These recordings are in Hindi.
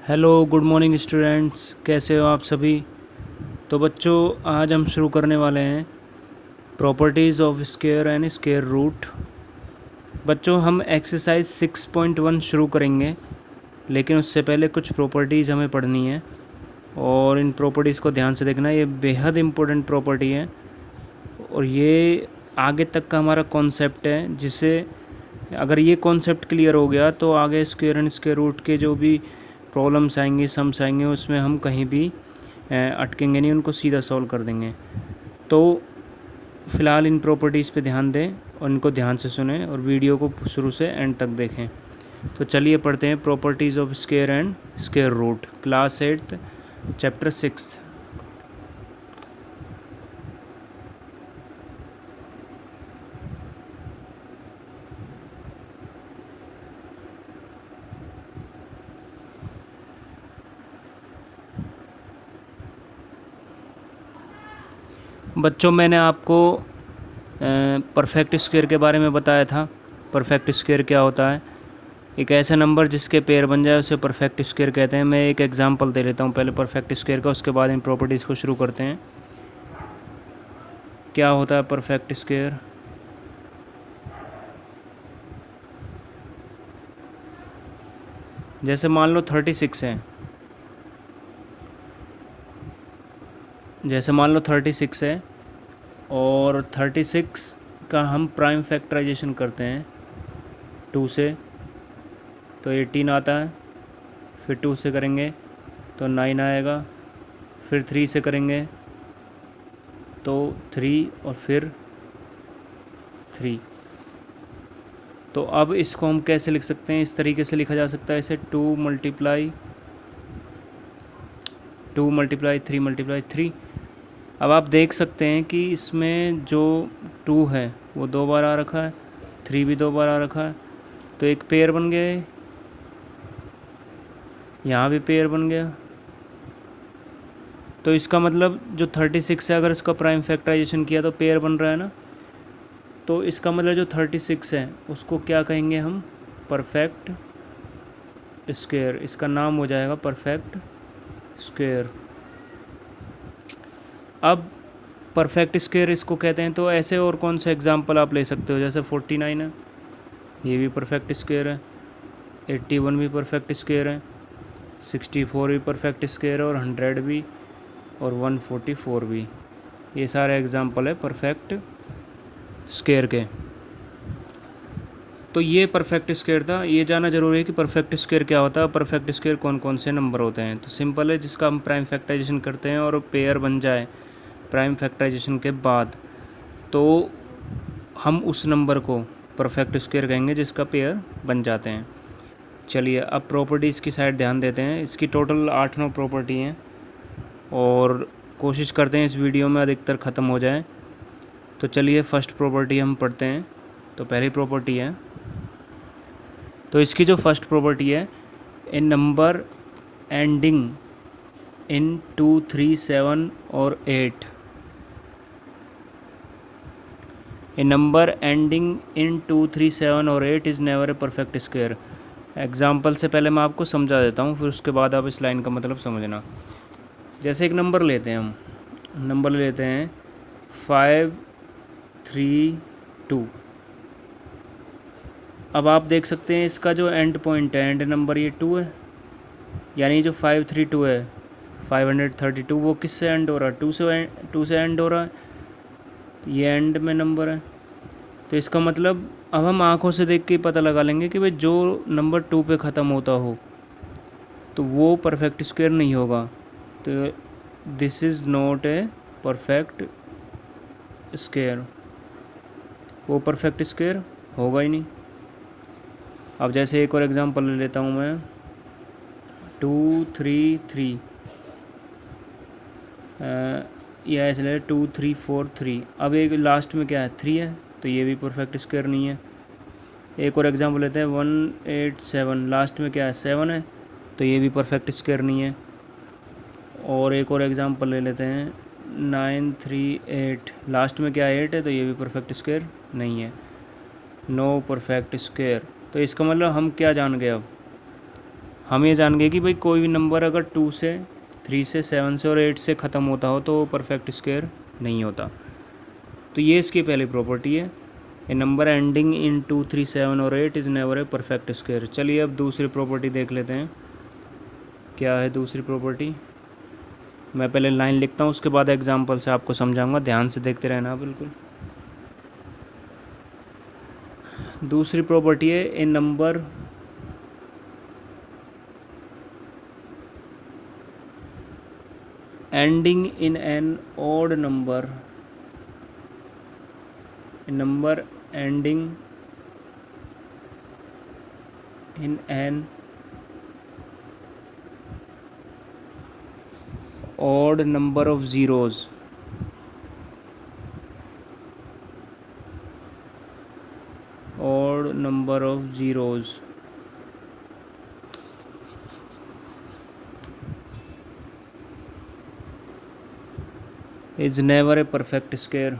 हेलो गुड मॉर्निंग स्टूडेंट्स, कैसे हो आप सभी। तो बच्चों, आज हम शुरू करने वाले हैं properties of square and square root. बच्चों, हम एक्सरसाइज 6.1 शुरू करेंगे, लेकिन उससे पहले कुछ प्रॉपर्टीज़ हमें पढ़नी है और इन प्रॉपर्टीज़ को ध्यान से देखना। ये बेहद इम्पोर्टेंट प्रॉपर्टी है और ये आगे तक का हमारा कॉन्सेप्ट है, जिसे अगर ये कॉन्सेप्ट क्लियर हो गया तो आगे स्क्वायर एंड स्क्वायर रूट के जो भी प्रॉब्लम्स आएंगे, सम्स आएंगे, उसमें हम कहीं भी अटकेंगे नहीं, उनको सीधा सॉल्व कर देंगे। तो फ़िलहाल इन प्रॉपर्टीज़ पे ध्यान दें और इनको ध्यान से सुनें और वीडियो को शुरू से एंड तक देखें। तो चलिए पढ़ते हैं properties of square and square root, class 8 chapter 6। बच्चों, मैंने आपको परफेक्ट स्क्वायर के बारे में बताया था। परफेक्ट स्क्वायर क्या होता है? एक ऐसा नंबर जिसके पेयर बन जाए उसे परफेक्ट स्क्वायर कहते हैं। मैं एक एग्जांपल दे लेता हूँ पहले परफेक्ट स्क्वायर का, उसके बाद इन प्रॉपर्टीज़ को शुरू करते हैं। क्या होता है परफेक्ट स्क्वायर? जैसे मान लो 36 है, और 36 का हम प्राइम फैक्टराइजेशन करते हैं 2 से, तो 18 आता है। फिर 2 से करेंगे तो 9 आएगा। फिर 3 से करेंगे तो 3 और फिर 3। तो अब इसको हम कैसे लिख सकते हैं? इस तरीके से लिखा जा सकता है इसे 2 मल्टीप्लाई 3 मल्टीप्लाई 3। अब आप देख सकते हैं कि इसमें जो 2 है वो 2 बार आ रखा है, 3 भी 2 बार आ रखा है, तो एक पेयर बन गया है। यहाँ भी पेयर बन गया। तो इसका मतलब जो 36 है, अगर इसका प्राइम फैक्टराइजेशन किया तो पेयर बन रहा है ना। तो इसका मतलब जो 36 है उसको क्या कहेंगे हम? Perfect square. इसका नाम हो जाएगा परफेक्ट स्क्वायर। अब परफेक्ट स्क्वायर इसको कहते हैं। तो ऐसे और कौन सा एग्जांपल आप ले सकते हो? जैसे 49 है, ये भी परफेक्ट स्क्वायर है। 81 भी परफेक्ट स्क्वायर है। 64 भी परफेक्ट स्क्वायर है, और 100 भी, और 144 भी। ये सारे एग्जांपल है परफेक्ट स्क्वायर के। तो ये परफेक्ट स्क्वायर था। ये जानना ज़रूरी है कि परफेक्ट स्क्वायर क्या होता है, परफेक्ट स्क्वायर कौन कौन से नंबर होते हैं। तो सिंपल है, जिसका हम प्राइम फैक्टराइजेशन करते हैं और पेयर बन जाए प्राइम फैक्टराइजेशन के बाद, तो हम उस नंबर को परफेक्ट स्क्वायर कहेंगे जिसका पेयर बन जाते हैं। चलिए अब प्रॉपर्टीज़ की साइड ध्यान देते हैं। इसकी टोटल 8-9 प्रॉपर्टी हैं और कोशिश करते हैं इस वीडियो में अधिकतर ख़त्म हो जाए। तो चलिए फर्स्ट प्रॉपर्टी हम पढ़ते हैं। तो पहली प्रॉपर्टी है, तो इसकी जो फर्स्ट प्रॉपर्टी है, ए नंबर एंडिंग इन 2, 3, 7 और 8। ए नंबर एंडिंग इन 2, 3, 7 और 8 is never a perfect square. Example से पहले मैं आपको समझा देता हूँ, फिर उसके बाद आप इस लाइन का मतलब समझना। जैसे एक नंबर लेते हैं, हम नंबर लेते हैं 5, 3, 2। अब आप देख सकते हैं इसका जो एंड पॉइंट है, एंड नंबर ये 2 है, यानी जो 532 है 532, वो किससे एंड हो रहा है? 2 से एंड हो रहा है। ये एंड में नंबर है। तो इसका मतलब अब हम आंखों से देख के ही पता लगा लेंगे कि भाई जो नंबर 2 पे ख़त्म होता हो तो वो परफेक्ट स्क्वायर नहीं होगा। तो this is not a perfect square, वो परफेक्ट स्क्वायर होगा ही नहीं। अब जैसे एक और एग्जांपल ले लेता हूँ मैं, 2, 3, 3, या ऐसे ले 2, 3, 4, 3। अब एक लास्ट में क्या है? 3 है, तो ये भी परफेक्ट स्क्वायर नहीं है। एक और एग्जांपल लेते हैं 1, 8, 7, लास्ट में क्या है? 7 है, तो ये भी परफेक्ट स्क्वायर नहीं है। और एक और एग्जांपल ले लेते हैं 9, 3, 8, लास्ट में क्या है? 8 है, तो ये भी परफेक्ट स्क्वायर नहीं है। No perfect square. तो इसका मतलब हम क्या जान गए अब? हम ये जान गए कि भाई कोई भी नंबर अगर 2 से, 3 से, 7 से और 8 से ख़त्म होता हो तो वो परफेक्ट स्क्वायर नहीं होता। तो ये इसकी पहली प्रॉपर्टी है, ए नंबर एंडिंग इन 2, 3, 7 और 8 is never a perfect square. चलिए अब दूसरी प्रॉपर्टी देख लेते हैं। क्या है दूसरी प्रॉपर्टी? मैं पहले लाइन लिखता हूँ, उसके बाद एग्जांपल से आपको समझाऊंगा, ध्यान से देखते रहना बिल्कुल। दूसरी प्रॉपर्टी है, a number ending in an odd number, a number ending in an odd number of zeros is never a perfect square।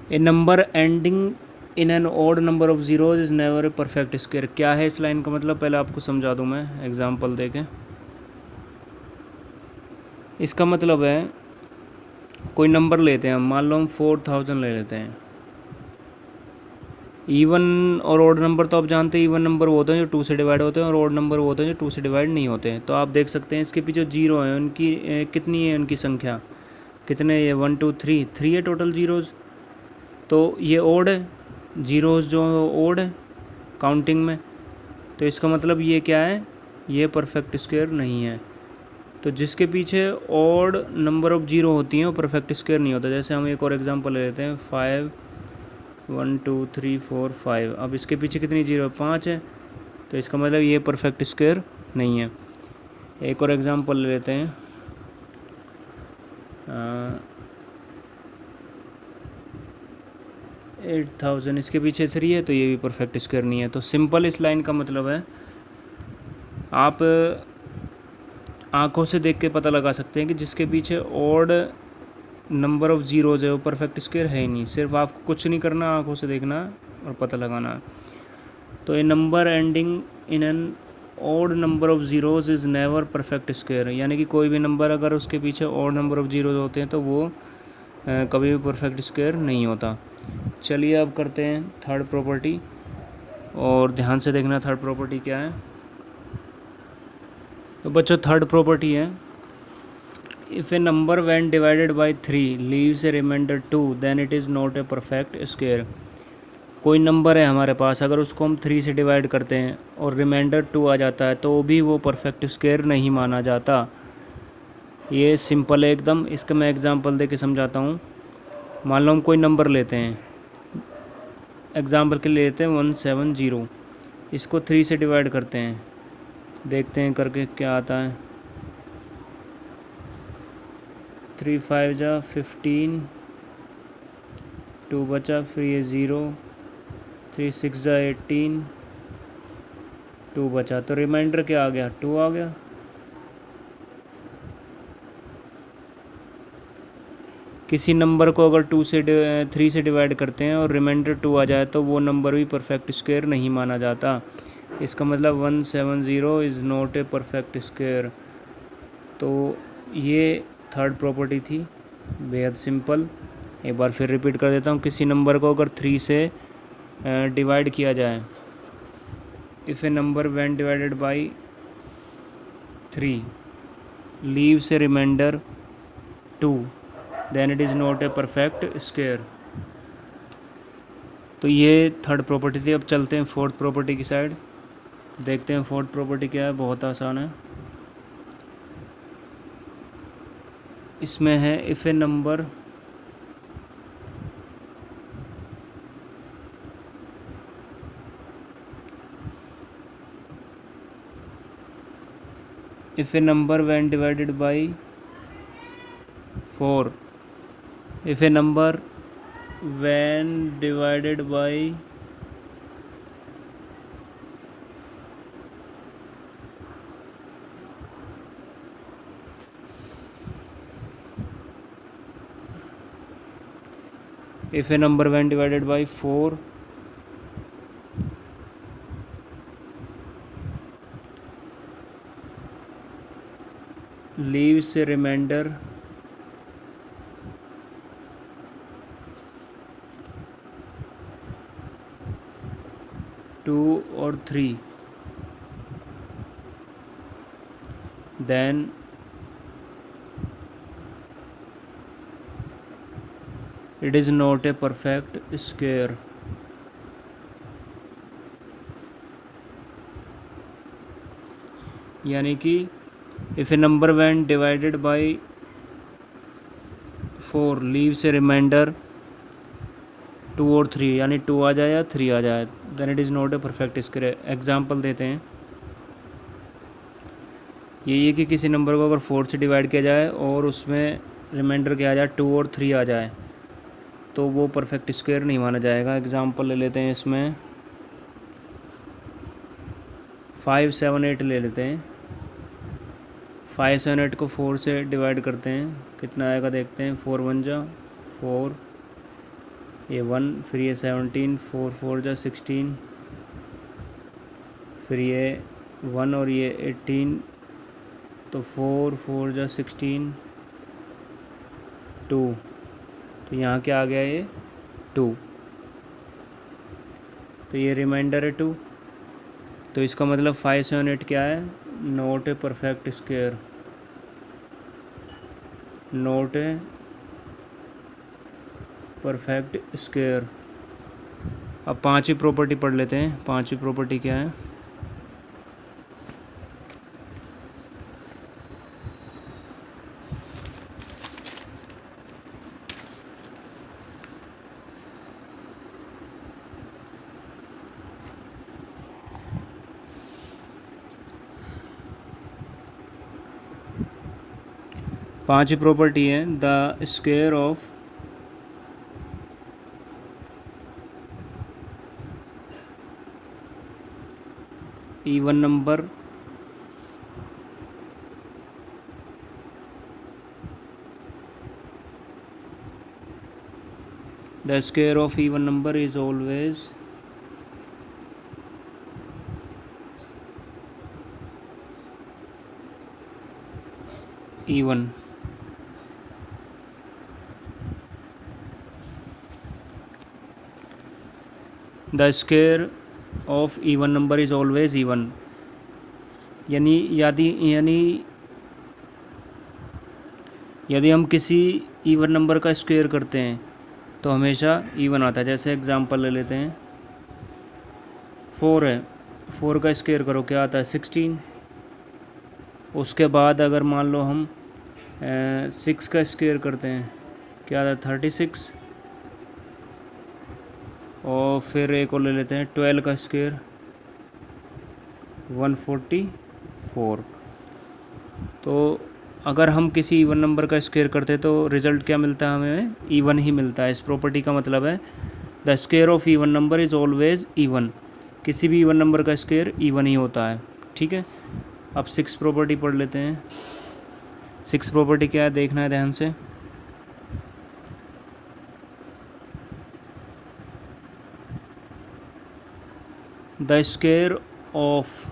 A number ending in an odd number of zeros is never a perfect square. क्या है इस लाइन का मतलब, पहले आपको समझा दूँ मैं एग्जांपल देके। इसका मतलब है कोई नंबर लेते हैं हम, मान लो हम 4000 ले लेते हैं। इवन और ऑड नंबर तो आप जानते हैं, इवन नंबर वो होते हैं जो 2 से डिवाइड होते हैं और ऑड नंबर वो होते हैं जो 2 से डिवाइड नहीं होते हैं। तो आप देख सकते हैं इसके पीछे जीरो है, उनकी कितनी है उनकी संख्या, कितने, ये 1 2 3 है टोटल ज़ीरोज़। तो ये ओड है, ज़ीरोज़ जो ओड है काउंटिंग में, तो इसका मतलब ये क्या है, ये परफेक्ट स्क्वायर नहीं है। तो जिसके पीछे ऑड नंबर ऑफ जीरो होती हैं वो परफेक्ट स्क्वायर नहीं होता। जैसे हम एक और एग्जांपल ले लेते हैं, 5 1 2 3 4 5। अब इसके पीछे कितनी जीरो, 5 है, तो इसका मतलब ये परफेक्ट स्क्वायर नहीं है। एक और एग्जांपल ले लेते हैं, 8000, इसके पीछे 3 है, तो ये भी परफेक्ट स्क्वायर नहीं है। तो सिंपल इस लाइन का मतलब है, आप आँखों से देख के पता लगा सकते हैं कि जिसके पीछे ऑड नंबर ऑफ़ ज़ीरोज़ है वो परफेक्ट स्क्वायर है ही नहीं। सिर्फ आपको कुछ नहीं करना, आँखों से देखना और पता लगाना। तो a number ending in an odd number of zeros is never perfect square, यानी कि कोई भी नंबर अगर उसके पीछे ऑड नंबर ऑफ़ ज़ीरोज़ होते हैं तो वो कभी भी परफेक्ट स्क्वायर नहीं होता। चलिए अब करते हैं थर्ड प्रॉपर्टी, और ध्यान से देखना थर्ड प्रॉपर्टी क्या है। तो बच्चों थर्ड प्रॉपर्टी है, if a number when divided by 3 leaves a remainder 2 then it is not a perfect square. कोई नंबर है हमारे पास, अगर उसको हम 3 से डिवाइड करते हैं और रिमाइंडर 2 आ जाता है तो भी वो परफेक्ट स्क्वायर नहीं माना जाता। ये सिंपल है एकदम। इसका मैं एग्जांपल दे के समझाता हूँ। मान लो हम कोई नंबर लेते हैं, एग्जांपल के लिए लेते हैं 170, इसको 3 से डिवाइड करते हैं, देखते हैं करके क्या आता है। 3 5 जा 15, 2 बचा, फिर ये 0, 3 6 जा 18, 2 बचा, तो रिमाइंडर क्या आ गया, 2 आ गया। किसी नंबर को अगर 3 से डिवाइड करते हैं और रिमाइंडर 2 आ जाए तो वो नंबर भी परफेक्ट स्क्वायर नहीं माना जाता। इसका मतलब 170 is not a perfect square. तो ये थर्ड प्रॉपर्टी थी, बेहद सिंपल। एक बार फिर रिपीट कर देता हूँ। किसी नंबर को अगर 3 से डिवाइड किया जाए, if a number when divided by 3 leaves a remainder 2 then it is not a perfect square. तो ये थर्ड प्रॉपर्टी थी। अब चलते हैं फोर्थ प्रॉपर्टी की साइड, देखते हैं फोर्थ प्रॉपर्टी क्या है। बहुत आसान है। इसमें है if a number when divided by 4, if a number when divided by if a number when divided by 4 leaves a remainder two or three, then it is not a perfect square. यानी कि if a number when divided by 4 leaves a remainder 2 और 3, यानी 2 आ जाए या 3 आ जाए, then it is not a perfect square. Example देते हैं, ये कि किसी नंबर को अगर 4 से डिवाइड किया जाए और उसमें रिमाइंडर क्या आ जाए 2 और 3 आ जाए तो वो परफेक्ट स्क्वायर नहीं माना जाएगा. एग्जाम्पल ले लेते हैं, इसमें 5, 7, 8 ले लेते हैं. 5, 7, 8 को 4 से डिवाइड करते हैं, कितना आएगा देखते हैं. 4 1 जा 4, ये 1, फिर ये 17, 4 4 जा 16, फिर ये 1 और ये 18, तो 4 4 जा 16, 2, तो यहाँ क्या आ गया ये 2, तो ये रिमाइंडर है 2. तो इसका मतलब 5 7 8 क्या है, not a perfect square, not a perfect square. अब पांचवी प्रॉपर्टी पढ़ लेते हैं. पांचवी प्रॉपर्टी क्या है, पांचवी प्रॉपर्टी है the square of even number the square of even number is always even. The square of even number is always even, यानी यदि हम किसी इवन नंबर का स्क्वायर करते हैं तो हमेशा इवन आता है. जैसे एग्जांपल ले लेते हैं, 4 है, 4 का स्क्वायर करो क्या आता है 16. उसके बाद अगर मान लो हम 6 का स्क्वायर करते हैं क्या आता है 36. और फिर एक और ले लेते हैं 12 का स्क्वायर 144. तो अगर हम किसी इवन नंबर का स्क्वायर करते तो रिज़ल्ट क्या मिलता है, हमें इवन ही मिलता है. इस प्रॉपर्टी का मतलब है the square of even number is always even, किसी भी इवन नंबर का स्क्वायर इवन ही होता है. ठीक है. अब 6 प्रॉपर्टी पढ़ लेते हैं. 6 प्रॉपर्टी क्या है देखना है ध्यान से. The square of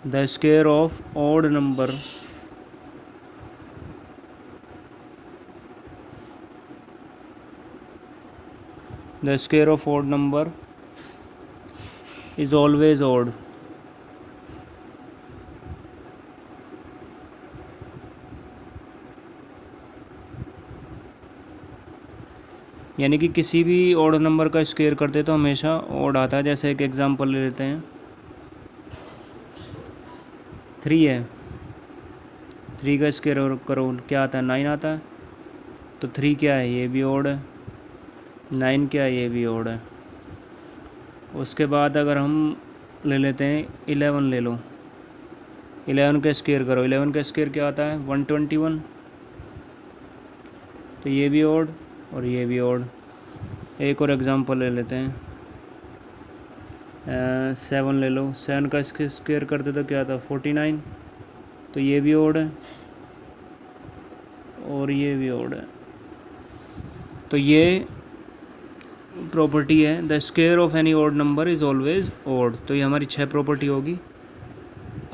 the square of odd number the square of odd number is always odd. यानी कि किसी भी ऑड नंबर का स्क्वायर करते तो हमेशा ऑड आता है. जैसे एक एग्जांपल ले लेते हैं, 3 है, 3 का स्क्वायर करो क्या आता है 9 आता है. तो 3 क्या है, ये भी ऑड है. 9 क्या है, ये भी ऑड है. उसके बाद अगर हम ले लेते हैं 11 ले लो, 11 का स्क्वायर करो, 11 का स्क्वायर क्या आता है 121। तो ये भी ओड और ये भी ओड। एक और एग्जांपल ले लेते हैं, 7 ले लो, 7 का स्क्वायर करते तो क्या आता 49। तो ये भी ओड है और ये भी ओड है। तो ये प्रॉपर्टी है, the square of any odd number is always odd. तो ये हमारी 6 प्रॉपर्टी होगी।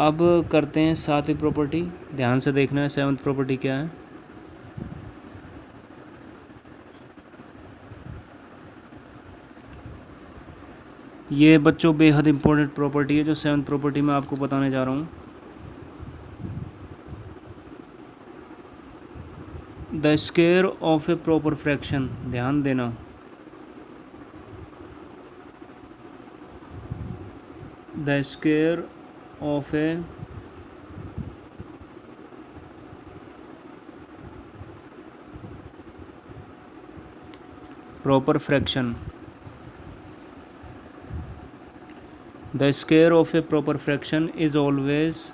अब करते हैं 7वीं प्रॉपर्टी, ध्यान से देखना है 7th प्रॉपर्टी क्या है। ये बच्चों बेहद इम्पोर्टेंट प्रॉपर्टी है जो 7th प्रॉपर्टी में आपको बताने जा रहा हूँ। The square of A proper fraction, ध्यान देना, the square of A proper fraction, the square of a proper fraction is always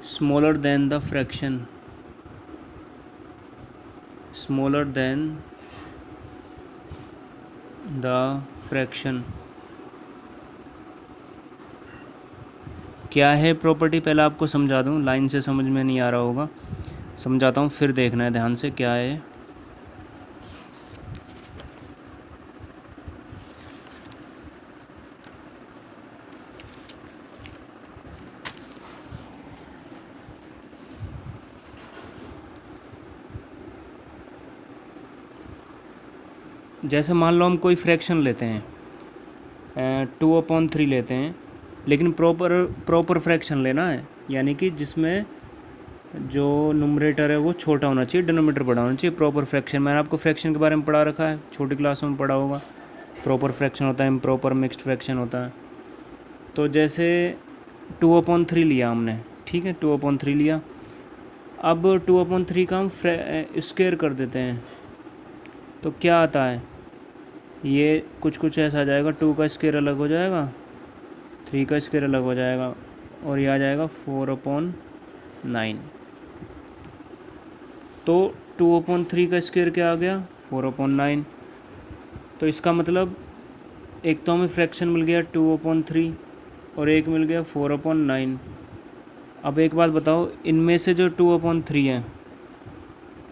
smaller than the fraction, smaller than the fraction। क्या है प्रॉपर्टी, पहले आपको समझा दूं, लाइन से समझ में नहीं आ रहा होगा, समझाता हूँ फिर देखना है ध्यान से क्या है। जैसे मान लो हम कोई फ्रैक्शन लेते हैं, 2/3 लेते हैं, लेकिन प्रॉपर फ्रैक्शन लेना है, यानी कि जिसमें जो नुमरेटर है वो छोटा होना चाहिए, डिनोमिनेटर बड़ा होना चाहिए। प्रॉपर फ्रैक्शन, मैंने आपको फ्रैक्शन के बारे में पढ़ा रखा है, छोटी क्लासों में पढ़ा होगा। प्रॉपर फ्रैक्शन होता है, इम्प्रॉपर मिक्स्ड फ्रैक्शन होता है। तो जैसे 2/3 लिया हमने, ठीक है, 2/3 लिया। अब 2/3 का हम स्क्वायर कर देते हैं, तो क्या आता है, ये कुछ ऐसा आ जाएगा, 2 का स्क्वायर अलग हो जाएगा, 3 का स्क्वायर अलग हो जाएगा, और ये आ जाएगा 4/9। तो 2/3 का स्क्वायर क्या आ गया 4/9। तो इसका मतलब एक तो हमें फ्रैक्शन मिल गया 2/3 और एक मिल गया 4/9। अब एक बात बताओ, इनमें से जो 2/3 है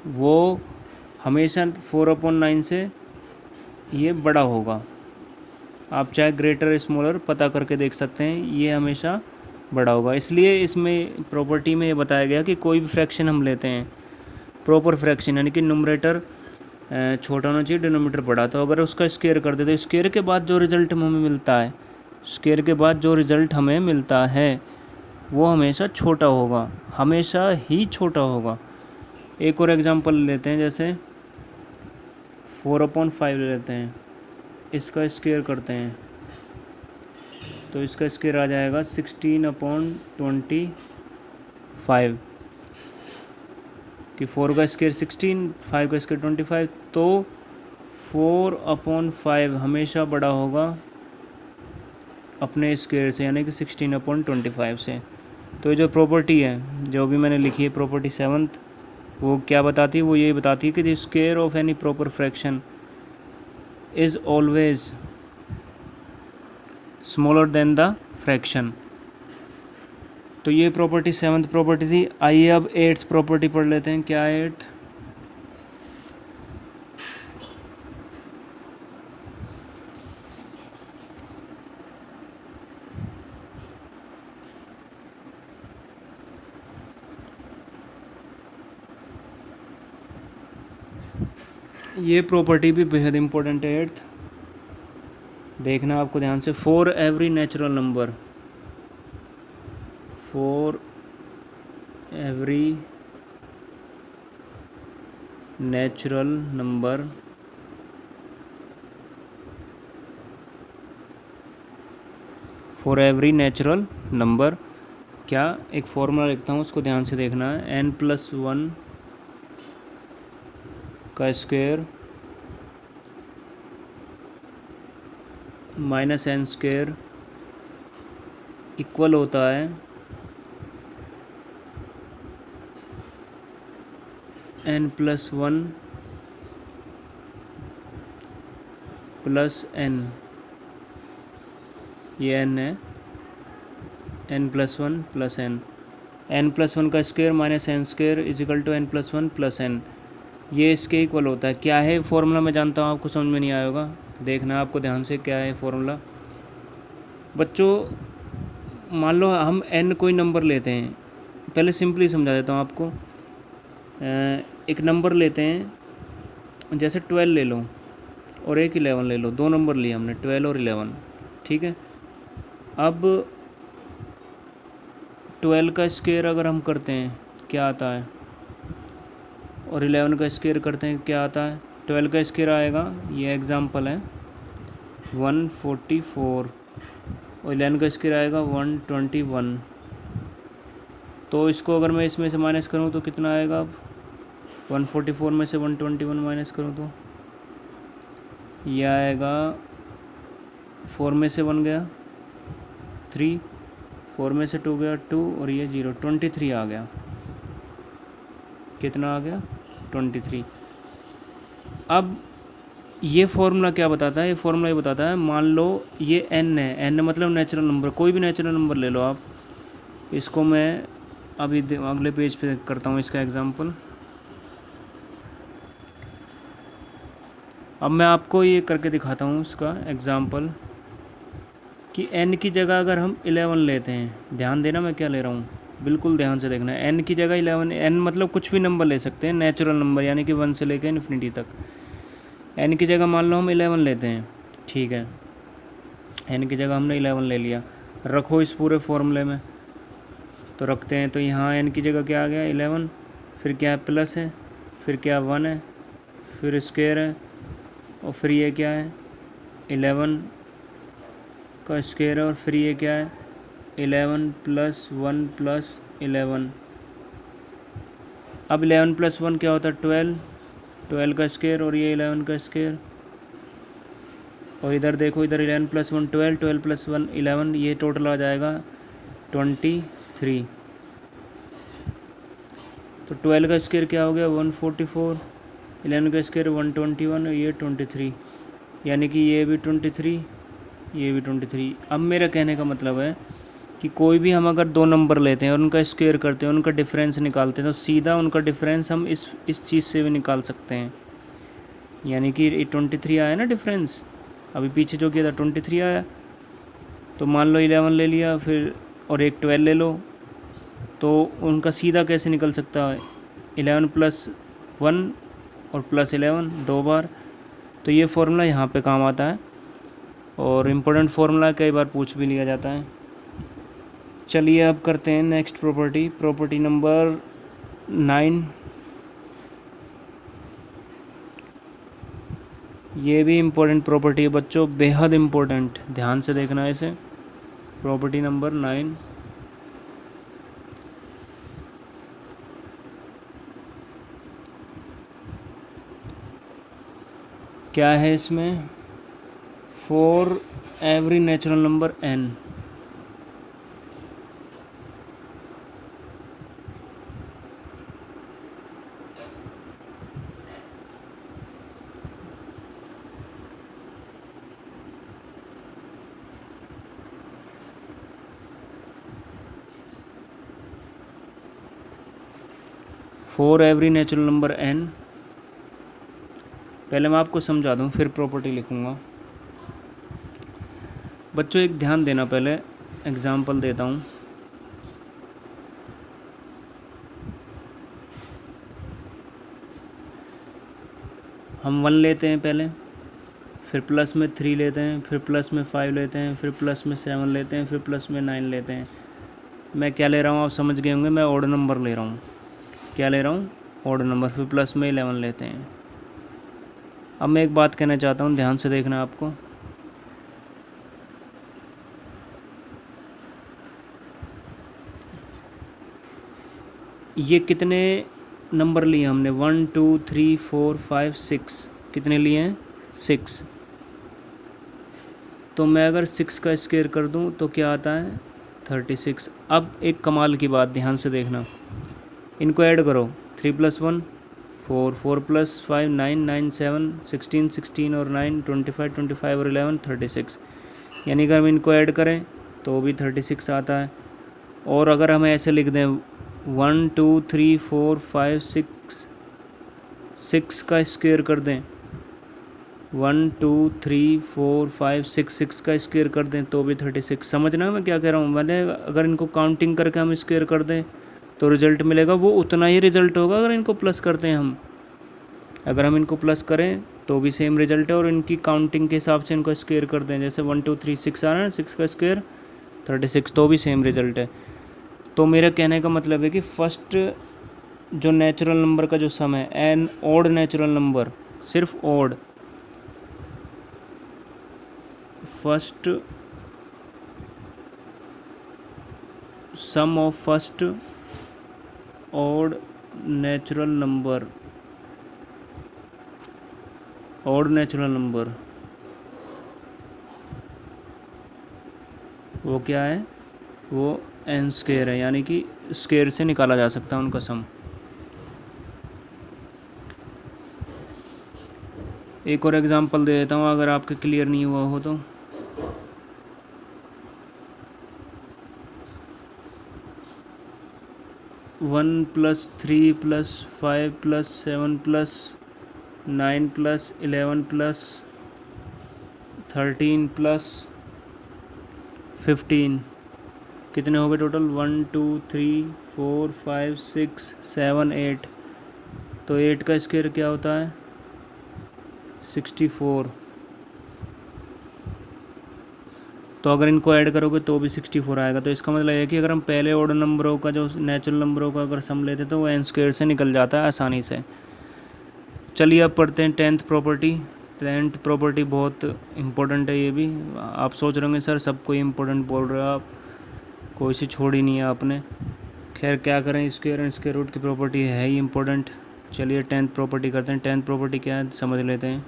वो हमेशा 4/9 से ये बड़ा होगा। आप चाहे ग्रेटर स्मॉलर पता करके देख सकते हैं, ये हमेशा बड़ा होगा। इसलिए इसमें प्रॉपर्टी में ये बताया गया कि कोई भी फ्रैक्शन हम लेते हैं, प्रॉपर फ्रैक्शन, यानी कि नुमरेटर छोटा होना चाहिए, डिनोमिनेटर बड़ा। तो अगर उसका स्क्वायर कर दे तो स्क्वायर के बाद जो रिज़ल्ट हमें मिलता है, स्क्वायर के बाद जो रिज़ल्ट हमें मिलता है वो हमेशा छोटा होगा, हमेशा ही छोटा होगा। एक और एग्जांपल लेते हैं, जैसे 4/5 ले लेते हैं, इसका स्क्वायर करते हैं तो इसका स्क्वायर आ जाएगा 16/25, कि 4 का स्क्वायर 16, 5 का स्क्वायर 25। तो 4/5 हमेशा बड़ा होगा अपने स्क्वायर से, यानी कि 16/25 से। तो ये जो प्रॉपर्टी है जो भी मैंने लिखी है प्रॉपर्टी 7th, वो क्या बताती है, वो ये बताती है कि the square of any proper fraction is always smaller than the fraction. तो ये प्रॉपर्टी 7th प्रॉपर्टी थी। आइए अब 8th प्रॉपर्टी पढ़ लेते हैं। क्या है 8th? ये प्रॉपर्टी भी बेहद इम्पोर्टेंट है 8th, देखना आपको ध्यान से। For every natural number, for every natural number for every natural number क्या, एक फॉर्मूला लिखता हूँ, उसको ध्यान से देखना है। n+1 का square minus n square equal होता है n+1 प्लस n, ये n है, n+1 प्लस n, n+1 का square minus n square is equal to n+1 plus n, ये इसके इक्वल होता है। क्या है फॉर्मूला, मैं जानता हूँ आपको समझ में नहीं आया होगा, देखना आपको ध्यान से क्या है फॉर्मूला। बच्चों मान लो हम n कोई नंबर लेते हैं, पहले सिंपली समझा देता हूँ आपको। एक नंबर लेते हैं, जैसे 12 ले लो और एक 11 ले लो, दो नंबर लिए हमने 12 और 11, ठीक है। अब 12 का स्क्वायर अगर हम करते हैं क्या आता है, और 11 का स्क्वायर करते हैं क्या आता है। 12 का स्क्वायर आएगा, ये एग्जांपल है 144, और 11 का स्क्वायर आएगा 121। तो इसको अगर मैं इसमें से माइनस करूँ तो कितना आएगा, अब 144 में से 121 माइनस करूँ तो यह आएगा 4 में से 1 गया 3, 4 में से 2 गया 2, और ये 0, 23 आ गया। कितना आ गया, 23। अब ये फॉर्मूला क्या बताता है, ये फॉर्मूला ये बताता है, मान लो ये n है, n मतलब नेचुरल नंबर, कोई भी नेचुरल नंबर ले लो आप। इसको मैं अभी अगले पेज पे करता हूँ इसका एग्जांपल। अब मैं आपको ये करके दिखाता हूँ इसका एग्जांपल कि n की जगह अगर हम 11 लेते हैं, ध्यान देना मैं क्या ले रहा हूँ, बिल्कुल ध्यान से देखना है। n की जगह 11, n मतलब कुछ भी नंबर ले सकते हैं, नेचुरल नंबर, यानी कि 1 से लेकर इन्फिनिटी तक। n की जगह मान लो हम 11 लेते हैं, ठीक है, n की जगह हमने 11 ले लिया, रखो इस पूरे फॉर्मूले में, तो रखते हैं। तो यहाँ n की जगह क्या आ गया 11, फिर क्या प्लस है, फिर क्या 1 है, फिर स्क्वायर है, और फिर ये क्या है 11 का स्क्वायर है, और फिर ये क्या है 11 प्लस 1 प्लस 11। अब 11 प्लस 1 क्या होता है 12, 12 का स्क्वायर, और ये 11 का स्क्वायर, और इधर देखो, इधर 11 प्लस 1 12, 12 प्लस 1 11, ये टोटल आ जाएगा 23। तो 12 का स्क्वायर क्या हो गया 144, 11 का स्क्वायर 121, और ये 23, यानी कि ये भी 23, ये भी 23। अब मेरा कहने का मतलब है कि कोई भी हम अगर दो नंबर लेते हैं और उनका स्क्वायर करते हैं, उनका डिफरेंस निकालते हैं, तो सीधा उनका डिफरेंस हम इस चीज़ से भी निकाल सकते हैं। यानी कि 23 आया ना डिफरेंस, अभी पीछे जो किया था 23 आया, तो मान लो 11 ले लिया फिर, और एक 12 ले लो, तो उनका सीधा कैसे निकल सकता है 11 प्लस 1 और प्लस 11 दो बार। तो ये फार्मूला यहाँ पे काम आता है, और इम्पोर्टेंट फार्मूला कई बार पूछ भी लिया जाता है। चलिए अब करते हैं नेक्स्ट प्रॉपर्टी, प्रॉपर्टी नंबर 9। ये भी इम्पोर्टेंट प्रॉपर्टी है बच्चों, बेहद इम्पोर्टेंट, ध्यान से देखना है इसे। प्रॉपर्टी नंबर 9, क्या है इसमें, for every natural number n, for every natural number n। पहले मैं आपको समझा दूं फिर प्रॉपर्टी लिखूंगा। बच्चों एक ध्यान देना, पहले एग्जांपल देता हूं। हम 1 लेते हैं पहले, फिर प्लस में 3 लेते हैं, फिर प्लस में 5 लेते हैं, फिर प्लस में 7 लेते हैं, फिर प्लस में 9 लेते हैं। मैं क्या ले रहा हूँ आप समझ गए होंगे, मैं ऑड नंबर ले रहा हूँ। क्या ले रहा हूँ, ऑड नंबर, फिर प्लस में 11 लेते हैं। अब मैं एक बात कहना चाहता हूँ, ध्यान से देखना आपको। ये कितने नंबर लिए हमने, 1 2 3 4 5 6, कितने लिए हैं 6। तो मैं अगर 6 का स्क्वायर कर दूं तो क्या आता है 36। अब एक कमाल की बात ध्यान से देखना, इनको ऐड करो, 3 + 1 4, 4 + 5 9, 9 7 16, 16 और 9 25, 25 और 11 36। यानी कि हम इनको ऐड करें तो भी 36 आता है। और अगर हम ऐसे लिख दें 1 2 3 4 5 6, 6 का स्क्वायर कर दें, 1 2 3 4 5 6, 6 का स्क्वायर कर दें तो भी 36। समझना मैं क्या कह रहा हूँ, मैंने अगर इनको काउंटिंग करके हम स्क्वायर कर दें तो रिज़ल्ट मिलेगा, वो उतना ही रिज़ल्ट होगा अगर इनको प्लस करते हैं हम। अगर हम इनको प्लस करें तो भी सेम रिज़ल्ट है, और इनकी काउंटिंग के हिसाब से इनको स्क्वायर कर दें, जैसे 1 2 3 6 आ रहा है, 6 का स्क्वायर 36, तो भी सेम रिज़ल्ट है। तो मेरा कहने का मतलब है कि फर्स्ट जो नेचुरल नंबर का जो सम है, एन ऑड नेचुरल नंबर, सिर्फ odd, first sum of first odd natural number, odd natural number, वो क्या है, वो एन स्क्वायर है, यानी कि स्क्वायर से निकाला जा सकता है उनका सम। एक और एग्जांपल दे देता हूँ अगर आपके क्लियर नहीं हुआ हो तो। 1 + 3 + 5 + 7 + 9 + 11 + 13 + 15 कितने हो गए टोटल, 1 2 3 4 5 6 7 8। तो 8 का स्क्वायर क्या होता है 64। तो अगर इनको ऐड करोगे तो भी 64 आएगा। तो इसका मतलब है कि अगर हम पहले ऑर्डर नंबरों का जो नेचुरल नंबरों का अगर सम लेते तो वो एन स्क्वायर से निकल जाता है आसानी से। चलिए अब पढ़ते हैं 10th प्रॉपर्टी। 10th प्रॉपर्टी बहुत इम्पोर्टेंट है, ये भी आप सोच रहे होंगे सर सब कोई इम्पोर्टेंट बोल रहे हो आप, कोई सी छोड़ी नहीं है आपने। खैर क्या करें, स्क्वायर एंड स्क्वायर रूट की प्रॉपर्टी है ही इम्पोर्टेंट। चलिए 10th प्रॉपर्टी करते हैं। 10th प्रॉपर्टी क्या है समझ लेते हैं।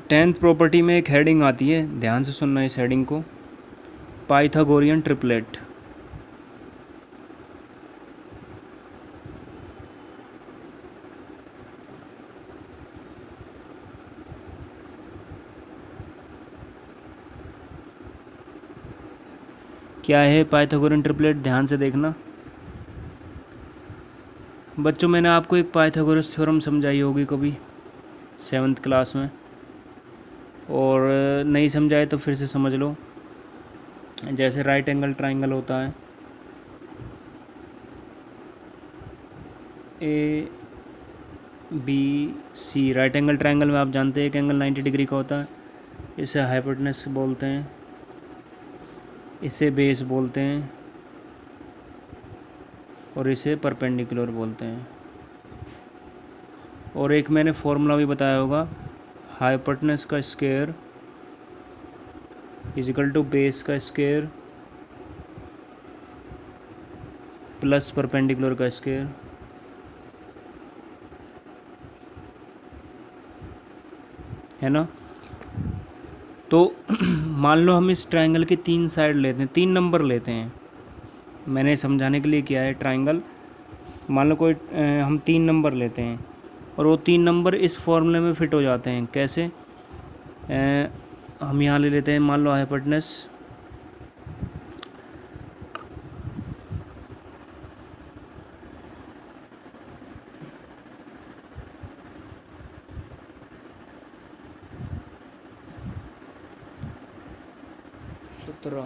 टेंथ प्रॉपर्टी में एक हेडिंग आती है, ध्यान से सुनना इस हेडिंग को, पाइथागोरियन ट्रिपलेट। क्या है पाइथागोरियन ट्रिपलेट, ध्यान से देखना बच्चों। मैंने आपको एक पाइथागोरस थ्योरम समझाई होगी कभी 7th क्लास में, और नहीं समझाए तो फिर से समझ लो। जैसे राइट एंगल ट्राइंगल होता है, A B C, right angle triangle में आप जानते हैं एक एंगल 90 डिग्री का होता है, इसे हाइपोटेनस बोलते हैं, इसे बेस बोलते हैं, और इसे परपेंडिकुलर बोलते हैं। और एक मैंने फॉर्मूला भी बताया होगा, हाइपोटेनस का स्क्वायर इजिकल टू बेस का स्क्वायर प्लस परपेंडिकुलर का स्क्वायर, है ना। तो मान लो हम इस ट्रायंगल के 3 साइड लेते हैं, 3 नंबर लेते हैं, मैंने समझाने के लिए किया है ट्रायंगल। मान लो कोई हम 3 नंबर लेते हैं और वो 3 नंबर इस फॉर्मूले में फिट हो जाते हैं। कैसे, हम यहाँ ले लेते हैं, मान लो हाइपोटेनस सूत्र,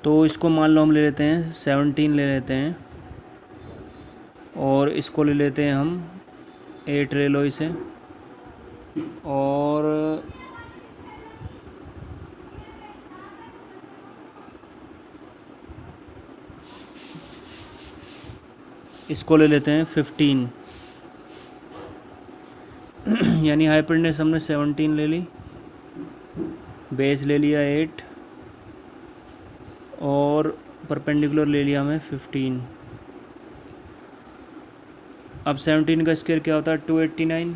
तो इसको मान लो हम ले लेते हैं 17 ले लेते हैं, और इसको ले लेते हैं हम 8 ले लो इसे, और इसको ले लेते हैं 15। यानी हाइपरनेस हमने 17 ले ली, बेस ले लिया 8, और परपेंडिकुलर ले लिया हमें 15। अब 17 का स्क्वायर क्या होता है 289,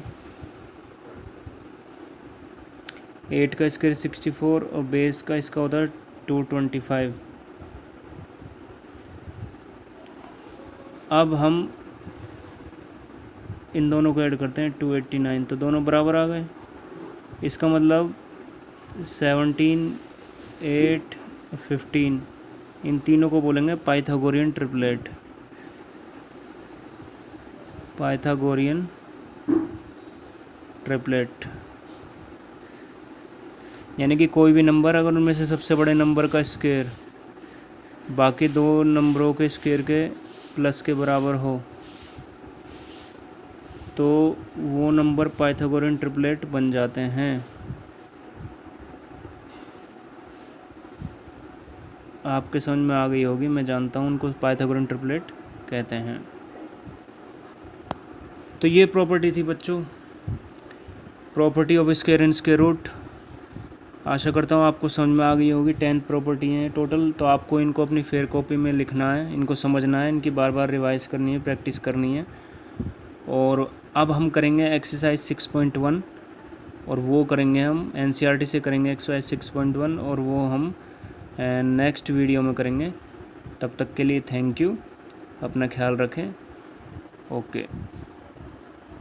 8 का स्क्वायर 64, और बेस का इसका होता है 225। अब हम इन दोनों को ऐड करते हैं 289, तो दोनों बराबर आ गए। इसका मतलब 17, 8, 15, इन तीनों को बोलेंगे पाइथागोरियन ट्रिपलेट। पाइथागोरियन ट्रिपलेट यानी कि कोई भी नंबर अगर उनमें से सबसे बड़े नंबर का स्क्वायर बाकी दो नंबरों के स्क्वायर के प्लस के बराबर हो तो वो नंबर पाइथागोरियन ट्रिपलेट बन जाते हैं। आपके समझ में आ गई होगी, मैं जानता हूँ, उनको पाइथागोरियन ट्रिपलेट कहते हैं। तो ये प्रॉपर्टी थी बच्चों, property of square and square root. आशा करता हूँ आपको समझ में आ गई होगी। 10 प्रॉपर्टी हैं टोटल, तो आपको इनको अपनी फेयर कॉपी में लिखना है, इनको समझना है, इनकी बार बार रिवाइज करनी है, प्रैक्टिस करनी है। और अब हम करेंगे एक्सरसाइज 6.1, और वो करेंगे हम एनसीईआरटी से करेंगे एक्सरसाइज 6.1, और वो हम नेक्स्ट वीडियो में करेंगे। तब तक के लिए थैंक यू, अपना ख्याल रखें। ओके।